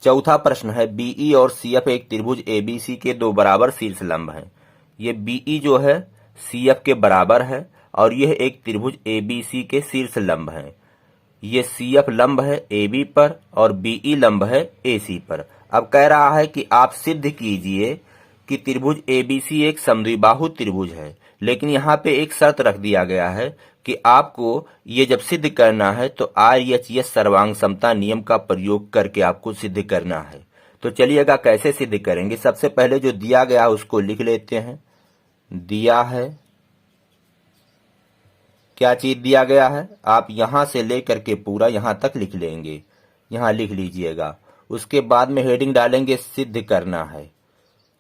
चौथा प्रश्न है, बीई और सीएफ एक त्रिभुज एबीसी के दो बराबर शीर्ष लंब हैं। ये बीई जो है सीएफ के बराबर है और यह एक त्रिभुज एबीसी के शीर्ष लंब है। ये सीएफ लंब है एबी पर और बीई लंब है एसी पर। अब कह रहा है कि आप सिद्ध कीजिए कि त्रिभुज एबीसी एक समद्विबाहु त्रिभुज है, लेकिन यहाँ पे एक शर्त रख दिया गया है कि आपको ये जब सिद्ध करना है तो आरएचएस सर्वांग समता नियम का प्रयोग करके आपको सिद्ध करना है। तो चलिएगा कैसे सिद्ध करेंगे। सबसे पहले जो दिया गया है उसको लिख लेते हैं। दिया है, क्या चीज दिया गया है, आप यहां से लेकर के पूरा यहां तक लिख लेंगे, यहां लिख लीजिएगा। उसके बाद में हेडिंग डालेंगे सिद्ध करना है।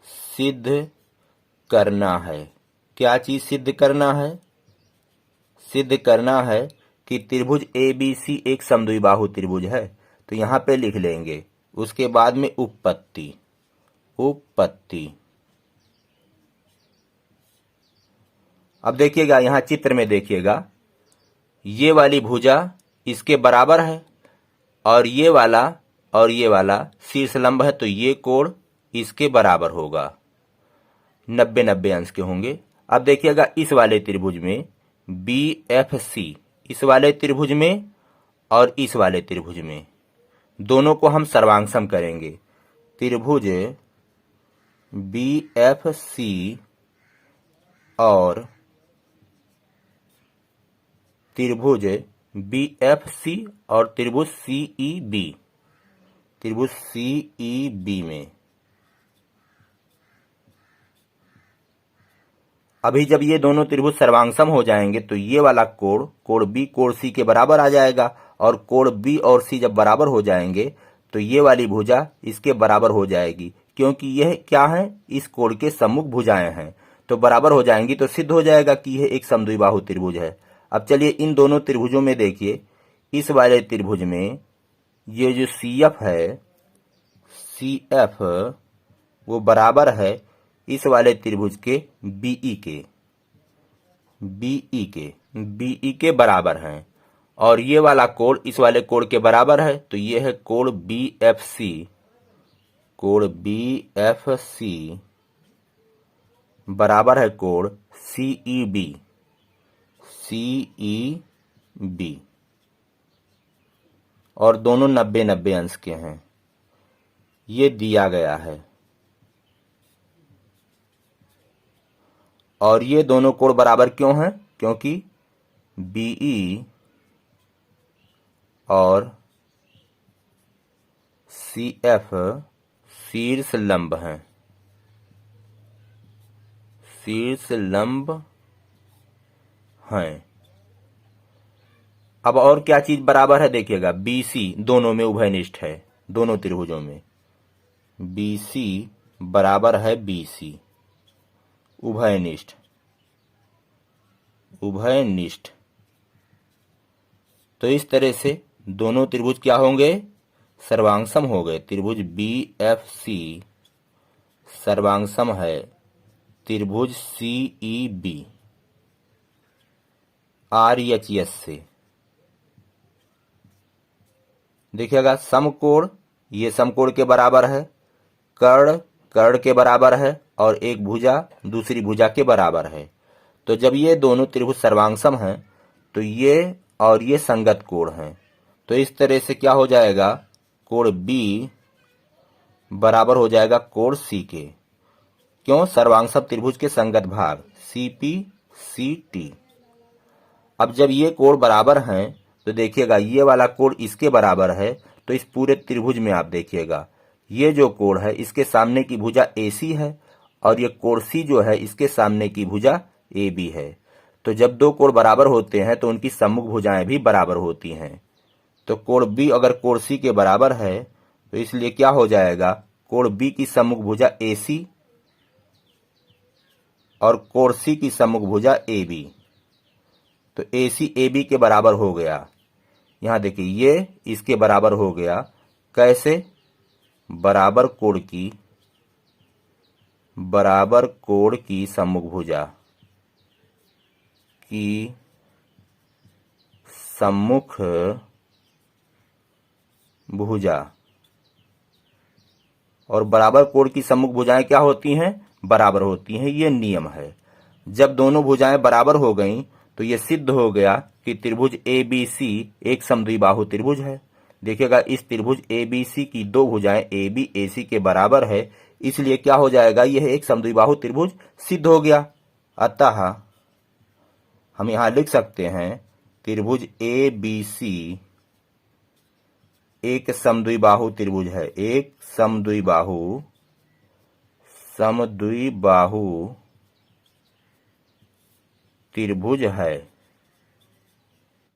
सिद्ध करना है, क्या चीज सिद्ध करना है, सिद्ध करना है कि त्रिभुज एबीसी एक समद्विबाहु त्रिभुज है, तो यहां पे लिख लेंगे। उसके बाद में उपपत्ति, उपपत्ति। अब देखिएगा यहां चित्र में देखिएगा, ये वाली भुजा इसके बराबर है और ये वाला शीर्ष लंब है, तो ये कोण इसके बराबर होगा, 90-90 अंश के होंगे। अब देखिएगा इस वाले त्रिभुज में BFC, इस वाले त्रिभुज में और इस वाले त्रिभुज में, दोनों को हम सर्वांगसम करेंगे। त्रिभुज BFC और त्रिभुज BFC और त्रिभुज CEB, त्रिभुज CEB में अभी जब ये दोनों त्रिभुज सर्वांगसम हो जाएंगे तो ये वाला कोण B कोण C के बराबर आ जाएगा और कोण B और C जब बराबर हो जाएंगे तो ये वाली भुजा इसके बराबर हो जाएगी, क्योंकि यह क्या है, इस कोण के सम्मुख भुजाएं हैं, तो बराबर हो जाएंगी, तो सिद्ध हो जाएगा कि यह एक समद्विबाहु त्रिभुज है। अब चलिए इन दोनों त्रिभुजों में देखिए, इस वाले त्रिभुज में ये जो CF है, CF वो बराबर है इस वाले त्रिभुज के BE के बराबर हैं, और ये वाला कोण इस वाले कोण के बराबर है, तो ये है कोण BFC, कोण BFC बराबर है कोण CEB, और दोनों 90-90 अंश के हैं, ये दिया गया है। और ये दोनों कोण बराबर क्यों हैं, क्योंकि BE और CF शीर्ष लंब हैं, शीर्ष लंब हैं। अब और क्या चीज बराबर है देखिएगा, BC दोनों में उभयनिष्ठ है, दोनों त्रिभुजों में BC बराबर है BC, उभयनिष्ठ, उभयनिष्ठ। तो इस तरह से दोनों त्रिभुज क्या होंगे, सर्वांगसम हो गए। त्रिभुज BFC सर्वांगसम है त्रिभुज CEB RHS से। देखिएगा समकोण, ये समकोण के बराबर है, कर्ण कर्ण के बराबर है, और एक भुजा दूसरी भुजा के बराबर है। तो जब ये दोनों त्रिभुज सर्वांगसम हैं तो ये और ये संगत कोण हैं, तो इस तरह से क्या हो जाएगा, कोण B बराबर हो जाएगा कोण C के। क्यों, सर्वांगसम त्रिभुज के संगत भाग CPCT। अब जब ये कोण बराबर हैं तो देखिएगा ये वाला कोण इसके बराबर है, तो इस पूरे त्रिभुज में आप देखिएगा ये जो कोण है इसके सामने की भुजा AC है और ये कोण C जो है इसके सामने की भुजा AB है। तो जब दो कोण बराबर होते हैं तो उनकी सम्मुख भुजाएं भी बराबर होती हैं। तो कोण B अगर कोण C के बराबर है तो इसलिए क्या हो जाएगा, कोण B की सम्मुख भुजा AC और कोण C की सम्मुख भुजा AB, तो AC AB के बराबर हो गया। यहां देखिए ये इसके बराबर हो गया, कैसे, बराबर कोण की सम्मुख भुजा की सम्मुख भुजा और बराबर कोण की सम्मुख भुजाएं क्या होती हैं? बराबर होती हैं। ये नियम है। जब दोनों भुजाएं बराबर हो गईं तो ये सिद्ध हो गया कि त्रिभुज ABC एक समद्विबाहु त्रिभुज है। देखिएगा, इस त्रिभुज ABC की दो भुजाएं AB AC के बराबर है, इसलिए क्या हो जाएगा? यह एक समद्विबाहु त्रिभुज सिद्ध हो गया। अतः हम यहां लिख सकते हैं त्रिभुज ABC एक समद्विबाहु त्रिभुज है। एक समद्विबाहु त्रिभुज है।